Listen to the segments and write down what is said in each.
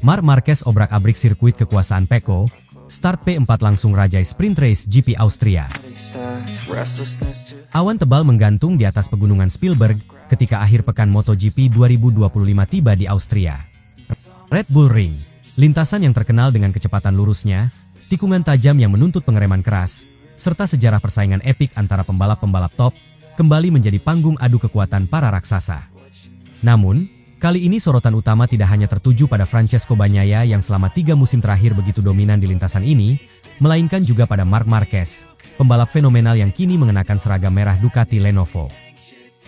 Marc Marquez obrak-abrik sirkuit kekuasaan Pecco, start P4 langsung rajai sprint race GP Austria. Awan tebal menggantung di atas pegunungan Spielberg ketika akhir pekan MotoGP 2025 tiba di Austria. Red Bull Ring, lintasan yang terkenal dengan kecepatan lurusnya, tikungan tajam yang menuntut pengereman keras, serta sejarah persaingan epik antara pembalap-pembalap top, kembali menjadi panggung adu kekuatan para raksasa. Namun, kali ini sorotan utama tidak hanya tertuju pada Francesco Bagnaia yang selama 3 musim terakhir begitu dominan di lintasan ini, melainkan juga pada Marc Marquez, pembalap fenomenal yang kini mengenakan seragam merah Ducati Lenovo.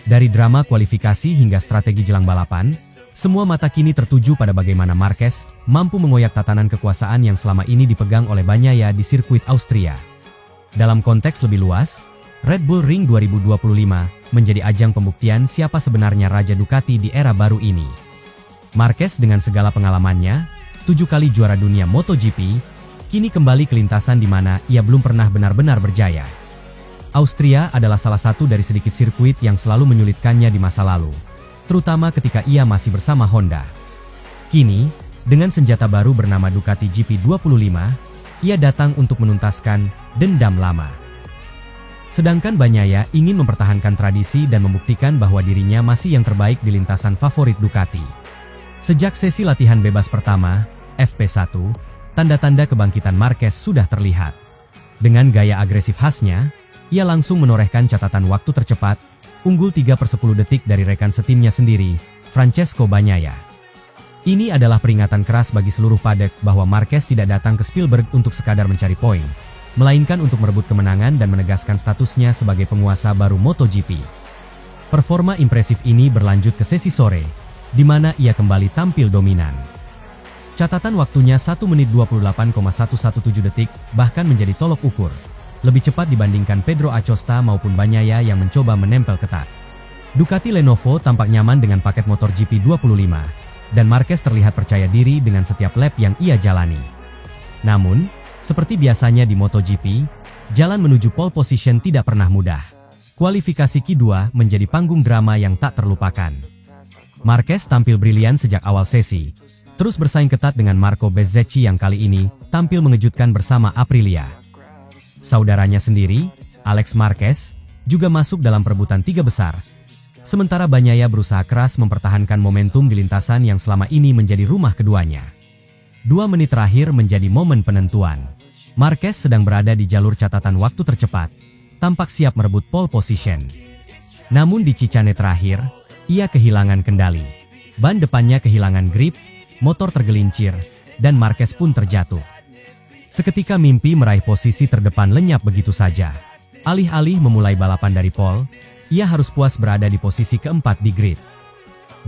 Dari drama kualifikasi hingga strategi jelang balapan, semua mata kini tertuju pada bagaimana Marquez mampu mengoyak tatanan kekuasaan yang selama ini dipegang oleh Bagnaia di sirkuit Austria. Dalam konteks lebih luas, Red Bull Ring 2025 menjadi ajang pembuktian siapa sebenarnya Raja Ducati di era baru ini. Marquez dengan segala pengalamannya, 7 kali juara dunia MotoGP, kini kembali ke lintasan di mana ia belum pernah benar-benar berjaya. Austria adalah salah satu dari sedikit sirkuit yang selalu menyulitkannya di masa lalu, terutama ketika ia masih bersama Honda. Kini, dengan senjata baru bernama Ducati GP25, ia datang untuk menuntaskan dendam lama. Sedangkan Bagnaia ingin mempertahankan tradisi dan membuktikan bahwa dirinya masih yang terbaik di lintasan favorit Ducati. Sejak sesi latihan bebas pertama, FP1, tanda-tanda kebangkitan Marquez sudah terlihat. Dengan gaya agresif khasnya, ia langsung menorehkan catatan waktu tercepat, unggul 3/10 detik dari rekan setimnya sendiri, Francesco Bagnaia. Ini adalah peringatan keras bagi seluruh paddock bahwa Marquez tidak datang ke Spielberg untuk sekadar mencari poin, melainkan untuk merebut kemenangan dan menegaskan statusnya sebagai penguasa baru MotoGP. Performa impresif ini berlanjut ke sesi sore, di mana ia kembali tampil dominan. Catatan waktunya 1 menit 28,117 detik, bahkan menjadi tolok ukur, lebih cepat dibandingkan Pedro Acosta maupun Bagnaia yang mencoba menempel ketat. Ducati Lenovo tampak nyaman dengan paket motor GP25. Dan Marquez terlihat percaya diri dengan setiap lap yang ia jalani. Namun, seperti biasanya di MotoGP, jalan menuju pole position tidak pernah mudah. Kualifikasi Q2 menjadi panggung drama yang tak terlupakan. Marquez tampil brilian sejak awal sesi, terus bersaing ketat dengan Marco Bezzecchi yang kali ini tampil mengejutkan bersama Aprilia. Saudaranya sendiri, Alex Marquez, juga masuk dalam perebutan 3 besar. Sementara Bagnaia berusaha keras mempertahankan momentum di lintasan yang selama ini menjadi rumah keduanya. 2 menit terakhir menjadi momen penentuan. Marquez sedang berada di jalur catatan waktu tercepat, tampak siap merebut pole position. Namun di Cicane terakhir, ia kehilangan kendali. Ban depannya kehilangan grip, motor tergelincir, dan Marquez pun terjatuh. Seketika mimpi meraih posisi terdepan lenyap begitu saja. Alih-alih memulai balapan dari pole, ia harus puas berada di posisi keempat di grid.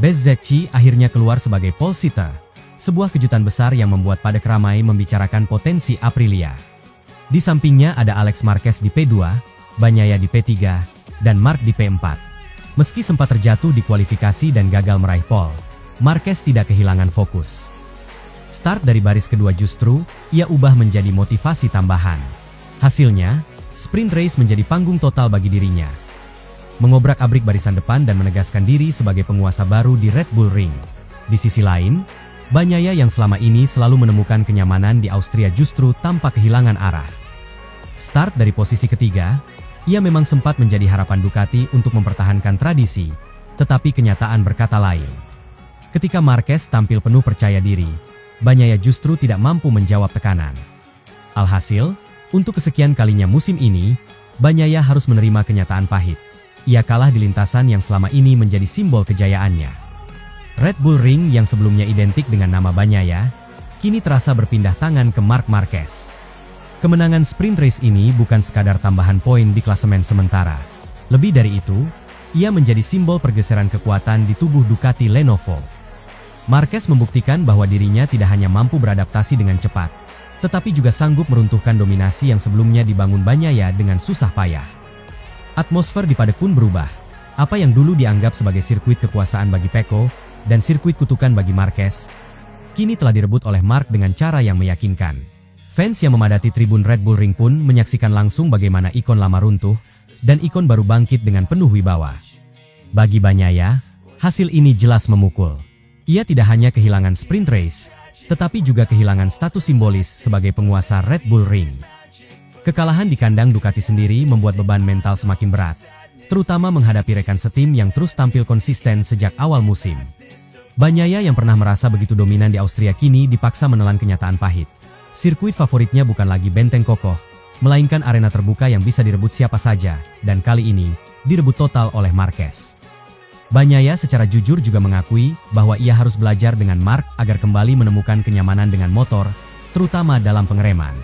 Bezzecchi akhirnya keluar sebagai pole sitter, sebuah kejutan besar yang membuat paddock ramai membicarakan potensi Aprilia. Di sampingnya ada Alex Marquez di P2, Bagnaia di P3, dan Marc di P4. Meski sempat terjatuh di kualifikasi dan gagal meraih pole, Marquez tidak kehilangan fokus. Start dari baris kedua justru, ia ubah menjadi motivasi tambahan. Hasilnya, sprint race menjadi panggung total bagi dirinya. Mengobrak-abrik barisan depan dan menegaskan diri sebagai penguasa baru di Red Bull Ring. Di sisi lain, Bagnaia yang selama ini selalu menemukan kenyamanan di Austria justru tampak kehilangan arah. Start dari posisi ketiga, ia memang sempat menjadi harapan Ducati untuk mempertahankan tradisi, tetapi kenyataan berkata lain. Ketika Marquez tampil penuh percaya diri, Bagnaia justru tidak mampu menjawab tekanan. Alhasil, untuk kesekian kalinya musim ini, Bagnaia harus menerima kenyataan pahit. Ia kalah di lintasan yang selama ini menjadi simbol kejayaannya. Red Bull Ring yang sebelumnya identik dengan nama Bagnaia, kini terasa berpindah tangan ke Marc Marquez. Kemenangan sprint race ini bukan sekadar tambahan poin di klasemen sementara. Lebih dari itu, ia menjadi simbol pergeseran kekuatan di tubuh Ducati Lenovo. Marquez membuktikan bahwa dirinya tidak hanya mampu beradaptasi dengan cepat, tetapi juga sanggup meruntuhkan dominasi yang sebelumnya dibangun Bagnaia dengan susah payah. Atmosfer di paddock pun berubah. Apa yang dulu dianggap sebagai sirkuit kekuasaan bagi Pecco dan sirkuit kutukan bagi Marquez, kini telah direbut oleh Marc dengan cara yang meyakinkan. Fans yang memadati tribun Red Bull Ring pun menyaksikan langsung bagaimana ikon lama runtuh dan ikon baru bangkit dengan penuh wibawa. Bagi Bagnaia, Hasil ini jelas memukul. Ia tidak hanya kehilangan sprint race, tetapi juga kehilangan status simbolis sebagai penguasa Red Bull Ring. Kekalahan di kandang Ducati sendiri membuat beban mental semakin berat, terutama menghadapi rekan setim yang terus tampil konsisten sejak awal musim. Bagnaia yang pernah merasa begitu dominan di Austria kini dipaksa menelan kenyataan pahit. Sirkuit favoritnya bukan lagi benteng kokoh, melainkan arena terbuka yang bisa direbut siapa saja, dan kali ini, direbut total oleh Marquez. Bagnaia secara jujur juga mengakui bahwa ia harus belajar dengan Marc agar kembali menemukan kenyamanan dengan motor, terutama dalam pengereman.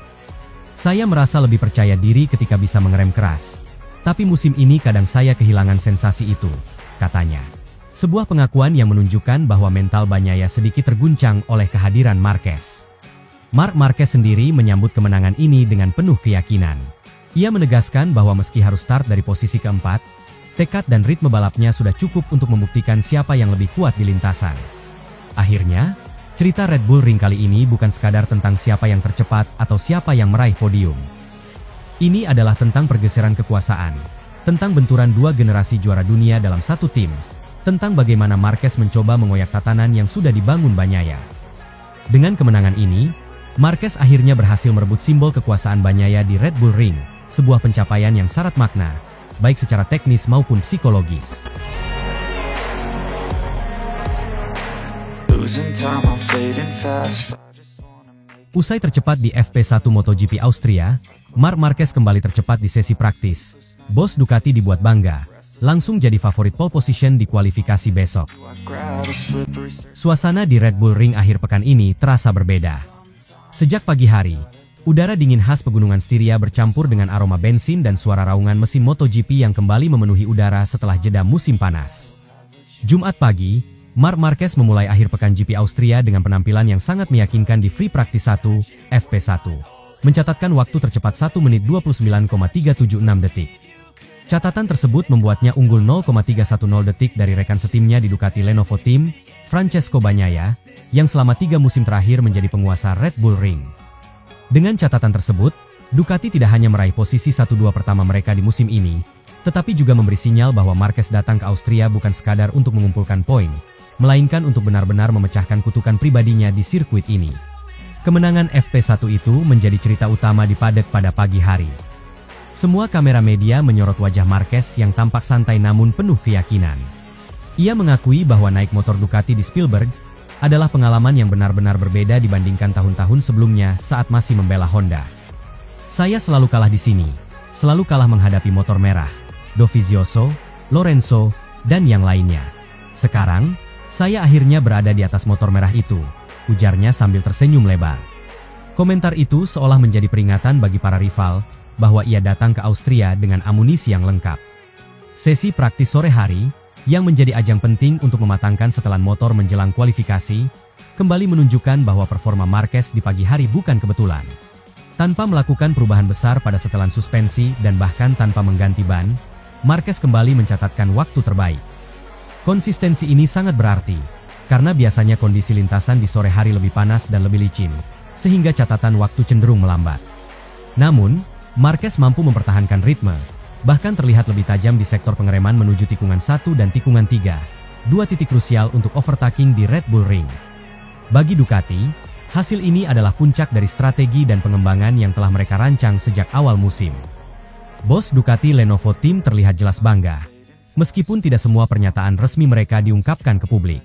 Saya merasa lebih percaya diri ketika bisa mengerem keras. Tapi musim ini kadang saya kehilangan sensasi itu, katanya. Sebuah pengakuan yang menunjukkan bahwa mental Bagnaia sedikit terguncang oleh kehadiran Marquez. Marc Marquez sendiri menyambut kemenangan ini dengan penuh keyakinan. Ia menegaskan bahwa meski harus start dari posisi keempat, tekad dan ritme balapnya sudah cukup untuk membuktikan siapa yang lebih kuat di lintasan. Akhirnya, cerita Red Bull Ring kali ini bukan sekadar tentang siapa yang tercepat atau siapa yang meraih podium. Ini adalah tentang pergeseran kekuasaan, tentang benturan dua generasi juara dunia dalam satu tim, tentang bagaimana Marquez mencoba mengoyak tatanan yang sudah dibangun Bagnaia. Dengan kemenangan ini, Marquez akhirnya berhasil merebut simbol kekuasaan Bagnaia di Red Bull Ring, sebuah pencapaian yang syarat makna, baik secara teknis maupun psikologis. Usai tercepat di FP1 MotoGP Austria, Marc Marquez kembali tercepat di sesi praktis. Bos Ducati dibuat bangga, langsung jadi favorit pole position di kualifikasi besok. Suasana di Red Bull Ring akhir pekan ini terasa berbeda. Sejak pagi hari, udara dingin khas pegunungan Styria bercampur dengan aroma bensin dan suara raungan mesin MotoGP yang kembali memenuhi udara setelah jeda musim panas. Jumat pagi, Marc Marquez memulai akhir pekan GP Austria dengan penampilan yang sangat meyakinkan di Free Practice 1, FP1. Mencatatkan waktu tercepat 1 menit 29,376 detik. Catatan tersebut membuatnya unggul 0,310 detik dari rekan setimnya di Ducati Lenovo Team, Francesco Bagnaia, yang selama 3 musim terakhir menjadi penguasa Red Bull Ring. Dengan catatan tersebut, Ducati tidak hanya meraih posisi 1-2 pertama mereka di musim ini, tetapi juga memberi sinyal bahwa Marquez datang ke Austria bukan sekadar untuk mengumpulkan poin, melainkan untuk benar-benar memecahkan kutukan pribadinya di sirkuit ini. Kemenangan FP1 itu menjadi cerita utama di paddock pada pagi hari. Semua kamera media menyorot wajah Marquez yang tampak santai namun penuh keyakinan. Ia mengakui bahwa naik motor Ducati di Spielberg adalah pengalaman yang benar-benar berbeda dibandingkan tahun-tahun sebelumnya saat masih membela Honda. Saya selalu kalah di sini, selalu kalah menghadapi motor merah, Dovizioso, Lorenzo, dan yang lainnya. Sekarang, saya akhirnya berada di atas motor merah itu, ujarnya sambil tersenyum lebar. Komentar itu seolah menjadi peringatan bagi para rival, bahwa ia datang ke Austria dengan amunisi yang lengkap. Sesi praktis sore hari, yang menjadi ajang penting untuk mematangkan setelan motor menjelang kualifikasi, kembali menunjukkan bahwa performa Marquez di pagi hari bukan kebetulan. Tanpa melakukan perubahan besar pada setelan suspensi dan bahkan tanpa mengganti ban, Marquez kembali mencatatkan waktu terbaik. Konsistensi ini sangat berarti, karena biasanya kondisi lintasan di sore hari lebih panas dan lebih licin, sehingga catatan waktu cenderung melambat. Namun, Marquez mampu mempertahankan ritme, bahkan terlihat lebih tajam di sektor pengereman menuju tikungan 1 dan tikungan 3, dua titik krusial untuk overtaking di Red Bull Ring. Bagi Ducati, hasil ini adalah puncak dari strategi dan pengembangan yang telah mereka rancang sejak awal musim. Bos Ducati Lenovo Team terlihat jelas bangga, meskipun tidak semua pernyataan resmi mereka diungkapkan ke publik.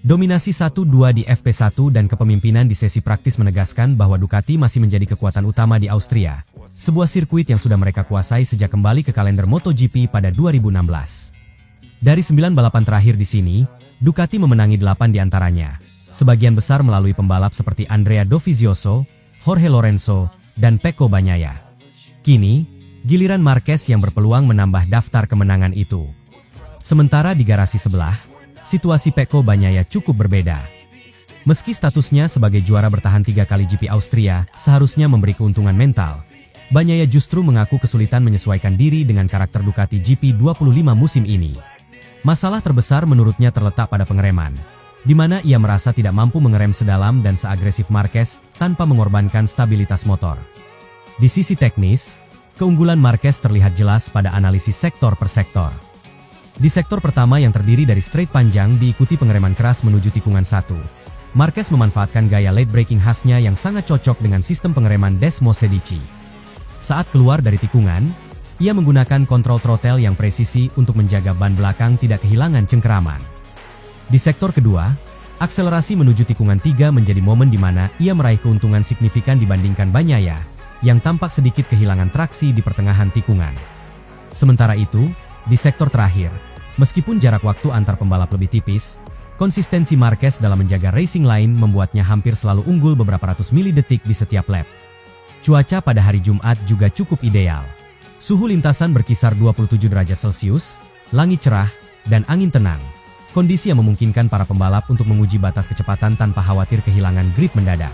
Dominasi 1-2 di FP1 dan kepemimpinan di sesi praktis menegaskan bahwa Ducati masih menjadi kekuatan utama di Austria, sebuah sirkuit yang sudah mereka kuasai sejak kembali ke kalender MotoGP pada 2016. Dari 9 balapan terakhir di sini, Ducati memenangi 8 di antaranya, sebagian besar melalui pembalap seperti Andrea Dovizioso, Jorge Lorenzo, dan Pecco Bagnaia. Kini, giliran Marquez yang berpeluang menambah daftar kemenangan itu. Sementara di garasi sebelah, situasi Pecco Bagnaia cukup berbeda. Meski statusnya sebagai juara bertahan 3 kali GP Austria seharusnya memberi keuntungan mental, Bagnaia justru mengaku kesulitan menyesuaikan diri dengan karakter Ducati GP25 musim ini. Masalah terbesar menurutnya terletak pada pengereman, di mana ia merasa tidak mampu mengerem sedalam dan seagresif Marquez tanpa mengorbankan stabilitas motor. Di sisi teknis, keunggulan Marquez terlihat jelas pada analisis sektor per sektor. Di sektor pertama yang terdiri dari straight panjang diikuti pengereman keras menuju tikungan 1. Marquez memanfaatkan gaya late braking khasnya yang sangat cocok dengan sistem pengereman Desmosedici. Saat keluar dari tikungan, ia menggunakan kontrol throttle yang presisi untuk menjaga ban belakang tidak kehilangan cengkeraman. Di sektor kedua, akselerasi menuju tikungan 3 menjadi momen di mana ia meraih keuntungan signifikan dibandingkan Bagnaia, yang tampak sedikit kehilangan traksi di pertengahan tikungan. Sementara itu, di sektor terakhir, meskipun jarak waktu antar pembalap lebih tipis, konsistensi Marquez dalam menjaga racing line membuatnya hampir selalu unggul beberapa ratus milidetik di setiap lap. Cuaca pada hari Jumat juga cukup ideal. Suhu lintasan berkisar 27 derajat Celcius, langit cerah, dan angin tenang. Kondisi yang memungkinkan para pembalap untuk menguji batas kecepatan tanpa khawatir kehilangan grip mendadak.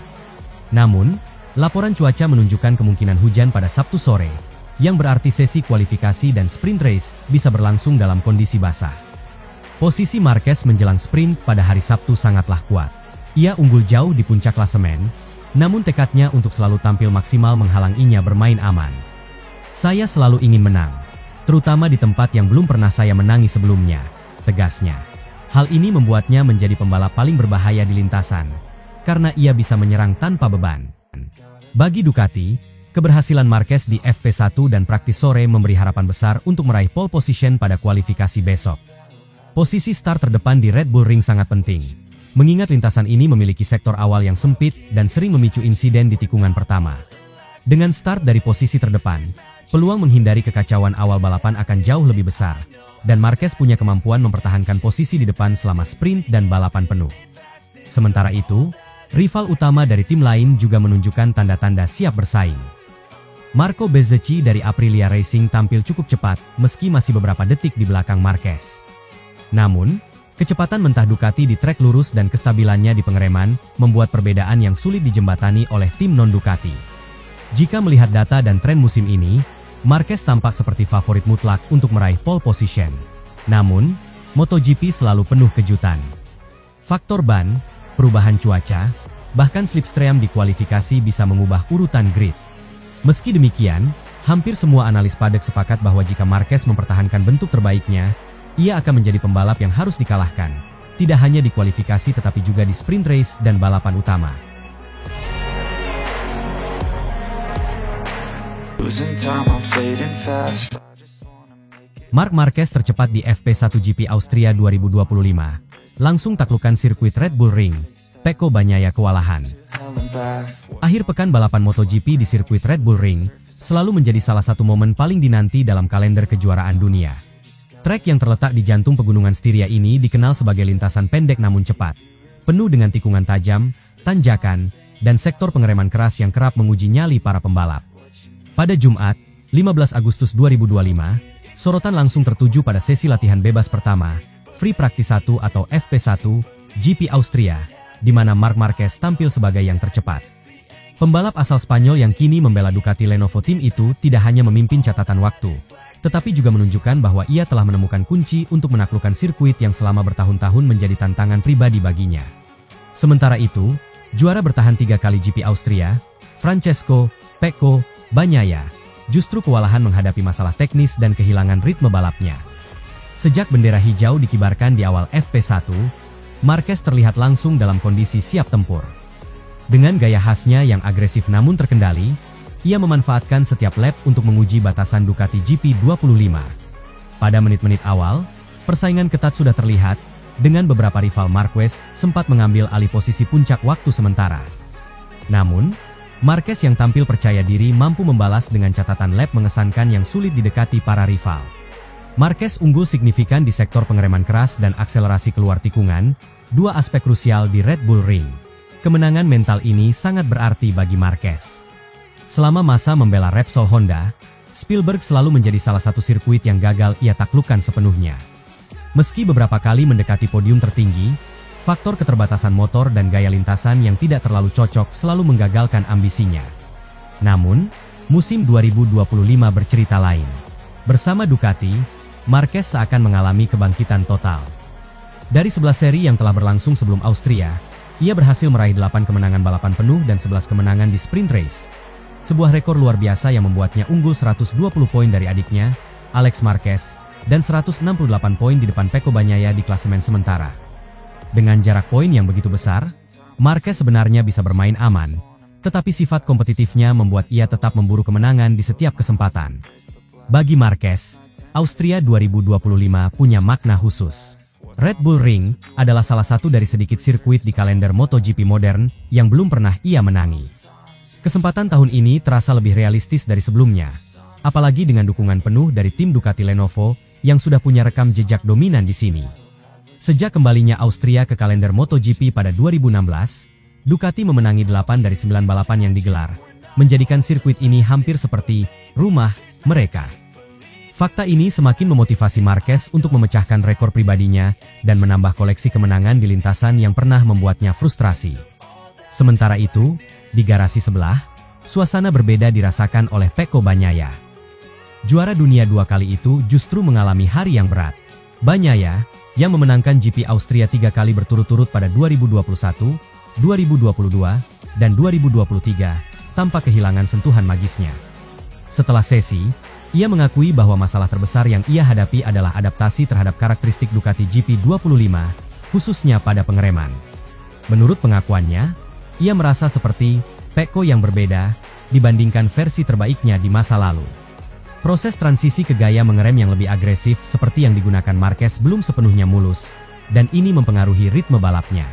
Namun, laporan cuaca menunjukkan kemungkinan hujan pada Sabtu sore, yang berarti sesi kualifikasi dan sprint race bisa berlangsung dalam kondisi basah. Posisi Marquez menjelang sprint pada hari Sabtu sangatlah kuat. Ia unggul jauh di puncak klasemen, namun tekadnya untuk selalu tampil maksimal menghalanginya bermain aman. Saya selalu ingin menang, terutama di tempat yang belum pernah saya menangi sebelumnya, tegasnya. Hal ini membuatnya menjadi pembalap paling berbahaya di lintasan, karena ia bisa menyerang tanpa beban. Bagi Ducati, keberhasilan Marquez di FP1 dan praktis sore memberi harapan besar untuk meraih pole position pada kualifikasi besok. Posisi start terdepan di Red Bull Ring sangat penting, mengingat lintasan ini memiliki sektor awal yang sempit dan sering memicu insiden di tikungan pertama. Dengan start dari posisi terdepan, peluang menghindari kekacauan awal balapan akan jauh lebih besar, dan Marquez punya kemampuan mempertahankan posisi di depan selama sprint dan balapan penuh. Sementara itu, rival utama dari tim lain juga menunjukkan tanda-tanda siap bersaing. Marco Bezzecchi dari Aprilia Racing tampil cukup cepat meski masih beberapa detik di belakang Marquez. Namun, kecepatan mentah Ducati di trek lurus dan kestabilannya di pengereman membuat perbedaan yang sulit dijembatani oleh tim non-Ducati. Jika melihat data dan tren musim ini, Marquez tampak seperti favorit mutlak untuk meraih pole position. Namun, MotoGP selalu penuh kejutan. Faktor ban, perubahan cuaca, bahkan slipstream di kualifikasi bisa mengubah urutan grid. Meski demikian, hampir semua analis padek sepakat bahwa jika Marquez mempertahankan bentuk terbaiknya, ia akan menjadi pembalap yang harus dikalahkan, tidak hanya di kualifikasi tetapi juga di sprint race dan balapan utama. Marc Marquez tercepat di FP1 GP Austria 2025, langsung taklukan sirkuit Red Bull Ring. Pecco Bagnaia kewalahan. Akhir pekan balapan MotoGP di sirkuit Red Bull Ring selalu menjadi salah satu momen paling dinanti dalam kalender kejuaraan dunia. Trek yang terletak di jantung pegunungan Styria ini dikenal sebagai lintasan pendek namun cepat, penuh dengan tikungan tajam, tanjakan, dan sektor pengereman keras yang kerap menguji nyali para pembalap. Pada Jumat, 15 Agustus 2025, sorotan langsung tertuju pada sesi latihan bebas pertama, Free Practice 1 atau FP1, GP Austria, di mana Marc Marquez tampil sebagai yang tercepat. Pembalap asal Spanyol yang kini membela Ducati Lenovo Team itu tidak hanya memimpin catatan waktu, tetapi juga menunjukkan bahwa ia telah menemukan kunci untuk menaklukkan sirkuit yang selama bertahun-tahun menjadi tantangan pribadi baginya. Sementara itu, juara bertahan 3 kali GP Austria, Francesco Pecco Bagnaia, justru kewalahan menghadapi masalah teknis dan kehilangan ritme balapnya. Sejak bendera hijau dikibarkan di awal FP1, Marquez terlihat langsung dalam kondisi siap tempur. Dengan gaya khasnya yang agresif namun terkendali, ia memanfaatkan setiap lap untuk menguji batasan Ducati GP25. Pada menit-menit awal, persaingan ketat sudah terlihat, dengan beberapa rival Marquez sempat mengambil alih posisi puncak waktu sementara. Namun, Marquez yang tampil percaya diri mampu membalas dengan catatan lap mengesankan yang sulit didekati para rival. Marquez unggul signifikan di sektor pengereman keras dan akselerasi keluar tikungan, dua aspek krusial di Red Bull Ring. Kemenangan mental ini sangat berarti bagi Marquez. Selama masa membela Repsol Honda, Spielberg selalu menjadi salah satu sirkuit yang gagal ia taklukkan sepenuhnya. Meski beberapa kali mendekati podium tertinggi, faktor keterbatasan motor dan gaya lintasan yang tidak terlalu cocok selalu menggagalkan ambisinya. Namun, musim 2025 bercerita lain. Bersama Ducati, Marquez seakan mengalami kebangkitan total. Dari 11 seri yang telah berlangsung sebelum Austria, ia berhasil meraih 8 kemenangan balapan penuh dan 11 kemenangan di sprint race. Sebuah rekor luar biasa yang membuatnya unggul 120 poin dari adiknya, Alex Marquez, dan 168 poin di depan Pecco Bagnaia di klasemen sementara. Dengan jarak poin yang begitu besar, Marquez sebenarnya bisa bermain aman, tetapi sifat kompetitifnya membuat ia tetap memburu kemenangan di setiap kesempatan. Bagi Marquez, Austria 2025 punya makna khusus. Red Bull Ring adalah salah satu dari sedikit sirkuit di kalender MotoGP modern yang belum pernah ia menangi. Kesempatan tahun ini terasa lebih realistis dari sebelumnya, apalagi dengan dukungan penuh dari tim Ducati Lenovo yang sudah punya rekam jejak dominan di sini. Sejak kembalinya Austria ke kalender MotoGP pada 2016, Ducati memenangi 8 dari 9 balapan yang digelar, menjadikan sirkuit ini hampir seperti rumah mereka. Fakta ini semakin memotivasi Marquez untuk memecahkan rekor pribadinya dan menambah koleksi kemenangan di lintasan yang pernah membuatnya frustrasi. Sementara itu, di garasi sebelah, suasana berbeda dirasakan oleh Pecco Bagnaia. Juara dunia 2 kali itu justru mengalami hari yang berat. Bagnaia, yang memenangkan GP Austria 3 kali berturut-turut pada 2021, 2022, dan 2023, tanpa kehilangan sentuhan magisnya. Setelah sesi, ia mengakui bahwa masalah terbesar yang ia hadapi adalah adaptasi terhadap karakteristik Ducati GP25, khususnya pada pengereman. Menurut pengakuannya, ia merasa seperti Pecco yang berbeda dibandingkan versi terbaiknya di masa lalu. Proses transisi ke gaya mengerem yang lebih agresif seperti yang digunakan Marquez belum sepenuhnya mulus, dan ini mempengaruhi ritme balapnya.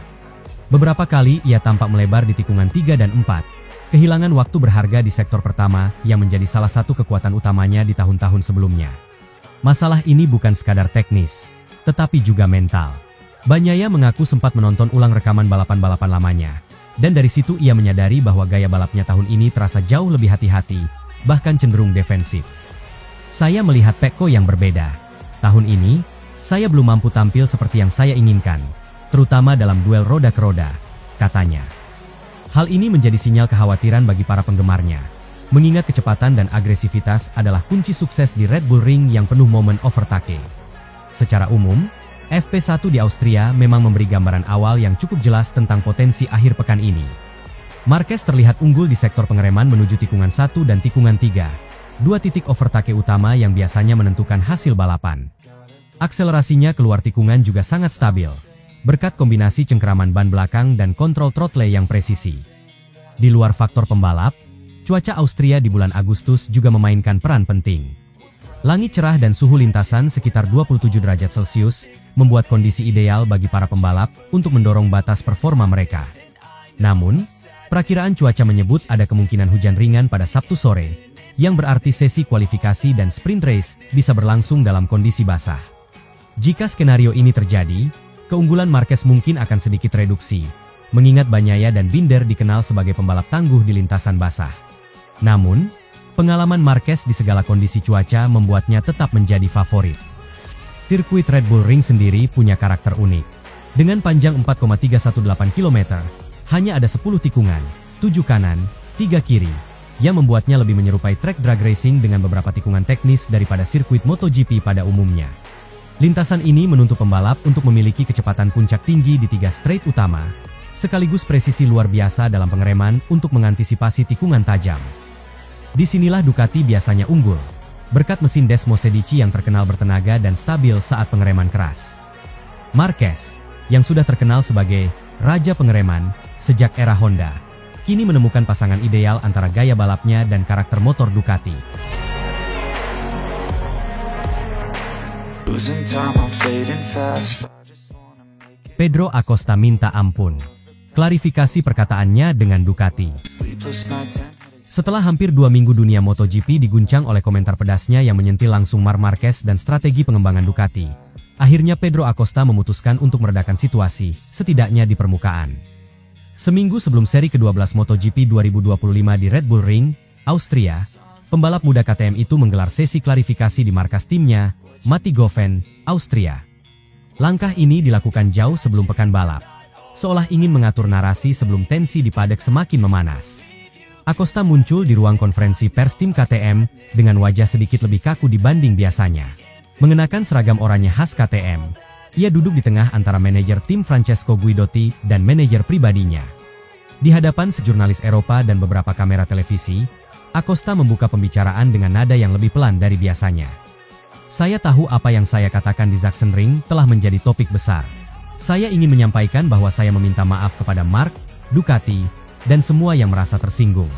Beberapa kali ia tampak melebar di tikungan 3 dan 4, kehilangan waktu berharga di sektor pertama yang menjadi salah satu kekuatan utamanya di tahun-tahun sebelumnya. Masalah ini bukan sekadar teknis, tetapi juga mental. Bagnaia mengaku sempat menonton ulang rekaman balapan-balapan lamanya, dan dari situ ia menyadari bahwa gaya balapnya tahun ini terasa jauh lebih hati-hati, bahkan cenderung defensif. Saya melihat Pecco yang berbeda. Tahun ini, saya belum mampu tampil seperti yang saya inginkan, terutama dalam duel roda ke roda, katanya. Hal ini menjadi sinyal kekhawatiran bagi para penggemarnya, mengingat kecepatan dan agresivitas adalah kunci sukses di Red Bull Ring yang penuh momen overtake. Secara umum, FP1 di Austria memang memberi gambaran awal yang cukup jelas tentang potensi akhir pekan ini. Marquez terlihat unggul di sektor pengereman menuju tikungan 1 dan tikungan 3. Dua titik overtake utama yang biasanya menentukan hasil balapan. Akselerasinya keluar tikungan juga sangat stabil, berkat kombinasi cengkeraman ban belakang dan kontrol throttle yang presisi. Di luar faktor pembalap, cuaca Austria di bulan Agustus juga memainkan peran penting. Langit cerah dan suhu lintasan sekitar 27 derajat Celcius membuat kondisi ideal bagi para pembalap untuk mendorong batas performa mereka. Namun, perakiraan cuaca menyebut ada kemungkinan hujan ringan pada Sabtu sore, yang berarti sesi kualifikasi dan sprint race bisa berlangsung dalam kondisi basah. Jika skenario ini terjadi, keunggulan Marquez mungkin akan sedikit reduksi, mengingat Bagnaia dan Binder dikenal sebagai pembalap tangguh di lintasan basah. Namun, pengalaman Marquez di segala kondisi cuaca membuatnya tetap menjadi favorit. Sirkuit Red Bull Ring sendiri punya karakter unik. Dengan panjang 4,318 km, hanya ada 10 tikungan, 7 kanan, 3 kiri, yang membuatnya lebih menyerupai track drag racing dengan beberapa tikungan teknis daripada sirkuit MotoGP pada umumnya. Lintasan ini menuntut pembalap untuk memiliki kecepatan puncak tinggi di 3 straight utama, sekaligus presisi luar biasa dalam pengereman untuk mengantisipasi tikungan tajam. Disinilah Ducati biasanya unggul, berkat mesin Desmo Sedici yang terkenal bertenaga dan stabil saat pengereman keras. Marquez, yang sudah terkenal sebagai raja pengereman sejak era Honda, kini menemukan pasangan ideal antara gaya balapnya dan karakter motor Ducati. Pedro Acosta minta ampun. Klarifikasi perkataannya dengan Ducati. Setelah hampir 2 minggu dunia MotoGP diguncang oleh komentar pedasnya yang menyentil langsung Marc Marquez dan strategi pengembangan Ducati, akhirnya Pedro Acosta memutuskan untuk meredakan situasi, setidaknya di permukaan. Seminggu sebelum seri ke-12 MotoGP 2025 di Red Bull Ring, Austria, pembalap muda KTM itu menggelar sesi klarifikasi di markas timnya, Mattighofen, Austria. Langkah ini dilakukan jauh sebelum pekan balap, seolah ingin mengatur narasi sebelum tensi di paddock semakin memanas. Acosta muncul di ruang konferensi pers tim KTM dengan wajah sedikit lebih kaku dibanding biasanya. Mengenakan seragam oranye khas KTM, ia duduk di tengah antara manajer tim Francesco Guidotti dan manajer pribadinya. Di hadapan sejurnalis Eropa dan beberapa kamera televisi, Acosta membuka pembicaraan dengan nada yang lebih pelan dari biasanya. Saya tahu apa yang saya katakan di Sachsenring telah menjadi topik besar. Saya ingin menyampaikan bahwa saya meminta maaf kepada Mark, Ducati, dan semua yang merasa tersinggung.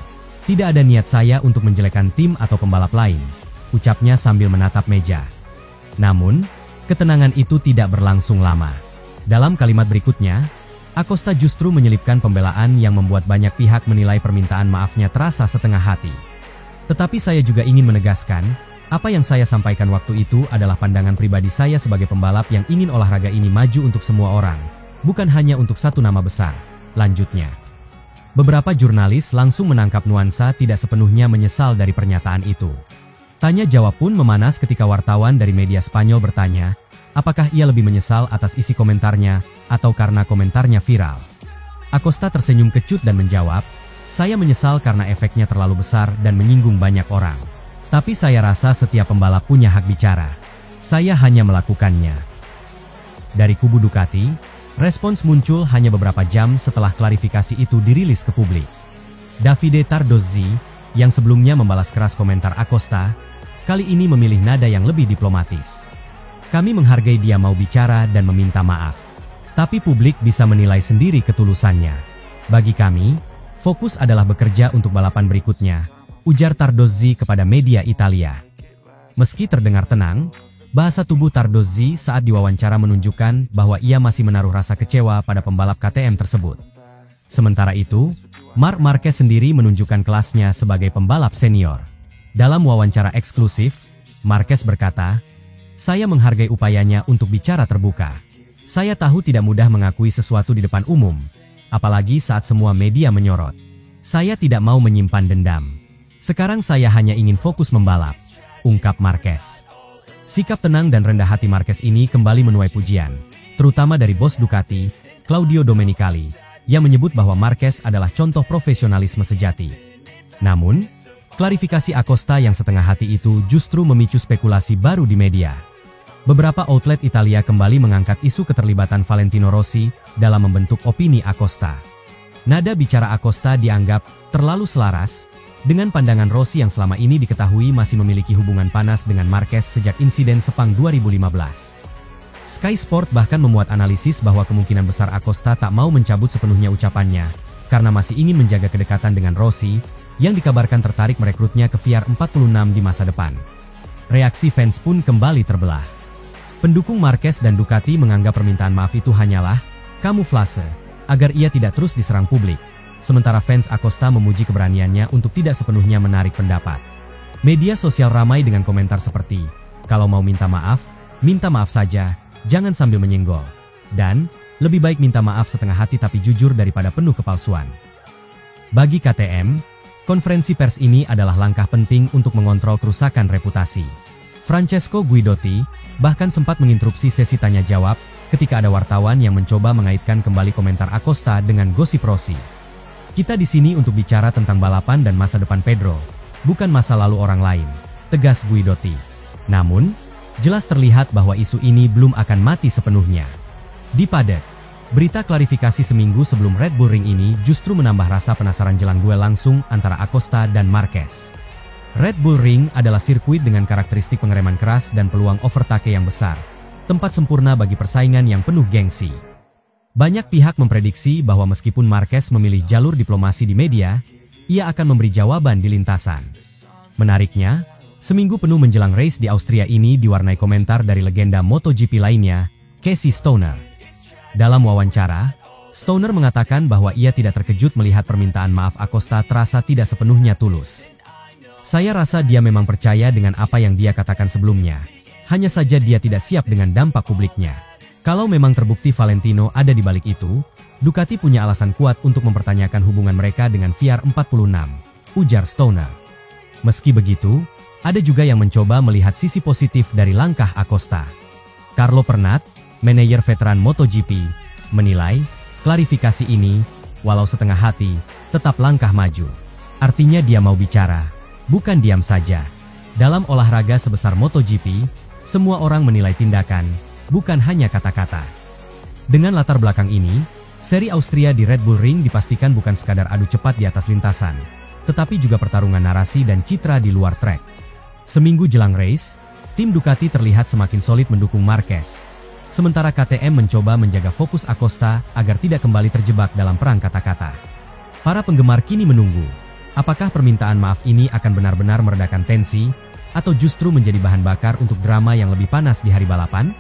Tidak ada niat saya untuk menjelekkan tim atau pembalap lain, ucapnya sambil menatap meja. Namun, ketenangan itu tidak berlangsung lama. Dalam kalimat berikutnya, Acosta justru menyelipkan pembelaan yang membuat banyak pihak menilai permintaan maafnya terasa setengah hati. Tetapi saya juga ingin menegaskan, apa yang saya sampaikan waktu itu adalah pandangan pribadi saya sebagai pembalap yang ingin olahraga ini maju untuk semua orang, bukan hanya untuk satu nama besar, lanjutnya. Beberapa jurnalis langsung menangkap nuansa tidak sepenuhnya menyesal dari pernyataan itu. Tanya jawab pun memanas ketika wartawan dari media Spanyol bertanya, apakah ia lebih menyesal atas isi komentarnya, atau karena komentarnya viral. Acosta tersenyum kecut dan menjawab, saya menyesal karena efeknya terlalu besar dan menyinggung banyak orang. Tapi saya rasa setiap pembalap punya hak bicara. Saya hanya melakukannya. Dari kubu Ducati, respons muncul hanya beberapa jam setelah klarifikasi itu dirilis ke publik. Davide Tardozzi, yang sebelumnya membalas keras komentar Acosta, kali ini memilih nada yang lebih diplomatis. Kami menghargai dia mau bicara dan meminta maaf. Tapi publik bisa menilai sendiri ketulusannya. Bagi kami, fokus adalah bekerja untuk balapan berikutnya, ujar Tardozzi kepada media Italia. Meski terdengar tenang, bahasa tubuh Tardozzi saat diwawancara menunjukkan bahwa ia masih menaruh rasa kecewa pada pembalap KTM tersebut. Sementara itu, Marc Marquez sendiri menunjukkan kelasnya sebagai pembalap senior. Dalam wawancara eksklusif, Marquez berkata, saya menghargai upayanya untuk bicara terbuka. Saya tahu tidak mudah mengakui sesuatu di depan umum, apalagi saat semua media menyorot. Saya tidak mau menyimpan dendam. Sekarang saya hanya ingin fokus membalap, ungkap Marquez. Sikap tenang dan rendah hati Marquez ini kembali menuai pujian, terutama dari bos Ducati, Claudio Domenicali, yang menyebut bahwa Marquez adalah contoh profesionalisme sejati. Namun, klarifikasi Acosta yang setengah hati itu justru memicu spekulasi baru di media. Beberapa outlet Italia kembali mengangkat isu keterlibatan Valentino Rossi dalam membentuk opini Acosta. Nada bicara Acosta dianggap terlalu selaras dengan pandangan Rossi yang selama ini diketahui masih memiliki hubungan panas dengan Marquez sejak insiden Sepang 2015. Sky Sport bahkan memuat analisis bahwa kemungkinan besar Acosta tak mau mencabut sepenuhnya ucapannya, karena masih ingin menjaga kedekatan dengan Rossi, yang dikabarkan tertarik merekrutnya ke VR46 di masa depan. Reaksi fans pun kembali terbelah. Pendukung Marquez dan Ducati menganggap permintaan maaf itu hanyalah kamuflase, agar ia tidak terus diserang publik. Sementara fans Acosta memuji keberaniannya untuk tidak sepenuhnya menarik pendapat. Media sosial ramai dengan komentar seperti, kalau mau minta maaf saja, jangan sambil menyenggol. Dan, lebih baik minta maaf setengah hati tapi jujur daripada penuh kepalsuan. Bagi KTM, konferensi pers ini adalah langkah penting untuk mengontrol kerusakan reputasi. Francesco Guidotti bahkan sempat menginterupsi sesi tanya jawab ketika ada wartawan yang mencoba mengaitkan kembali komentar Acosta dengan gosip Rossi. Kita di sini untuk bicara tentang balapan dan masa depan Pedro, bukan masa lalu orang lain, tegas Guidotti. Namun, jelas terlihat bahwa isu ini belum akan mati sepenuhnya. Di Paddock, berita klarifikasi seminggu sebelum Red Bull Ring ini justru menambah rasa penasaran jelang duel langsung antara Acosta dan Marquez. Red Bull Ring adalah sirkuit dengan karakteristik pengereman keras dan peluang overtake yang besar, tempat sempurna bagi persaingan yang penuh gengsi. Banyak pihak memprediksi bahwa meskipun Marquez memilih jalur diplomasi di media, ia akan memberi jawaban di lintasan. Menariknya, seminggu penuh menjelang race di Austria ini diwarnai komentar dari legenda MotoGP lainnya, Casey Stoner. Dalam wawancara, Stoner mengatakan bahwa ia tidak terkejut melihat permintaan maaf Acosta terasa tidak sepenuhnya tulus. Saya rasa dia memang percaya dengan apa yang dia katakan sebelumnya, hanya saja dia tidak siap dengan dampak publiknya. Kalau memang terbukti Valentino ada di balik itu, Ducati punya alasan kuat untuk mempertanyakan hubungan mereka dengan VR46, ujar Stoner. Meski begitu, ada juga yang mencoba melihat sisi positif dari langkah Acosta. Carlo Pernat, manajer veteran MotoGP, menilai, klarifikasi ini, walau setengah hati, tetap langkah maju. Artinya dia mau bicara, bukan diam saja. Dalam olahraga sebesar MotoGP, semua orang menilai tindakan, bukan hanya kata-kata. Dengan latar belakang ini, seri Austria di Red Bull Ring dipastikan bukan sekadar adu cepat di atas lintasan, tetapi juga pertarungan narasi dan citra di luar trek. Seminggu jelang race, Tim Ducati terlihat semakin solid mendukung Marquez. Sementara KTM mencoba menjaga fokus Acosta agar tidak kembali terjebak dalam perang kata-kata. Para penggemar kini menunggu, apakah permintaan maaf ini akan benar-benar meredakan tensi, atau justru menjadi bahan bakar untuk drama yang lebih panas di hari balapan?